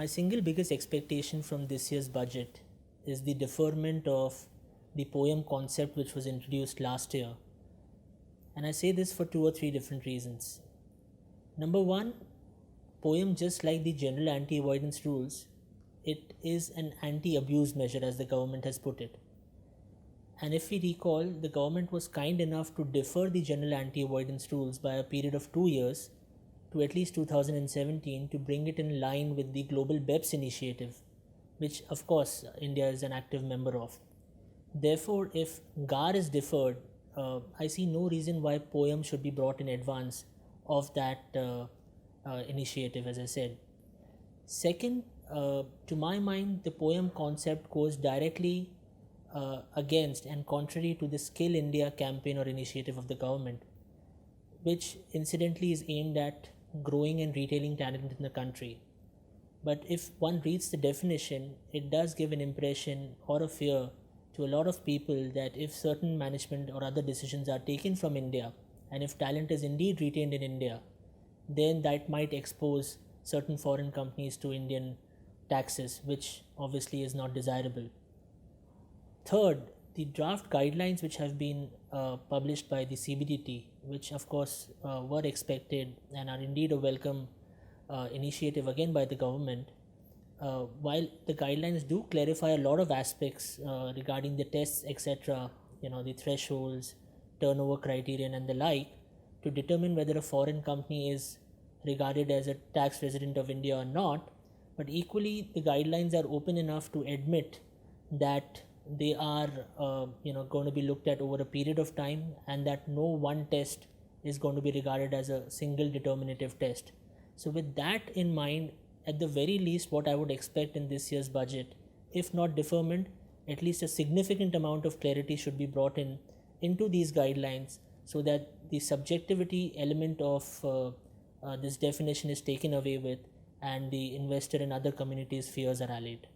My single biggest expectation from this year's budget is the deferment of the poem concept which was introduced last year. And I say this for two or three different reasons. Number one, poem, just like the general anti avoidance rules, it is an anti abuse measure as the government has put it. And if we recall, the government was kind enough to defer the general anti avoidance rules by a period of 2 years to at least 2017 to bring it in line with the global BEPS initiative, which of course India is an active member of. Therefore, if GAR is deferred, I see no reason why poem should be brought in advance of that initiative, as I said. Second, to my mind, the poem concept goes directly against and contrary to the Skill India campaign or initiative of the government, which incidentally is aimed at growing and retailing talent in the country. But if one reads the definition, it does give an impression or a fear to a lot of people that if certain management or other decisions are taken from India, and if talent is indeed retained in India, then that might expose certain foreign companies to Indian taxes, which obviously is not desirable. Third, the draft guidelines which have been published by the CBDT, which of course were expected and are indeed a welcome initiative again by the government, while the guidelines do clarify a lot of aspects regarding the tests, etc., the thresholds, turnover criterion, and the like, to determine whether a foreign company is regarded as a tax resident of India or not. But equally, the guidelines are open enough to admit that they are going to be looked at over a period of time, and that no one test is going to be regarded as a single determinative test. So with that in mind, at the very least, what I would expect in this year's budget, if not deferment, at least a significant amount of clarity should be brought into these guidelines, so that the subjectivity element of this definition is taken away with, and the investor and other communities' fears are allayed.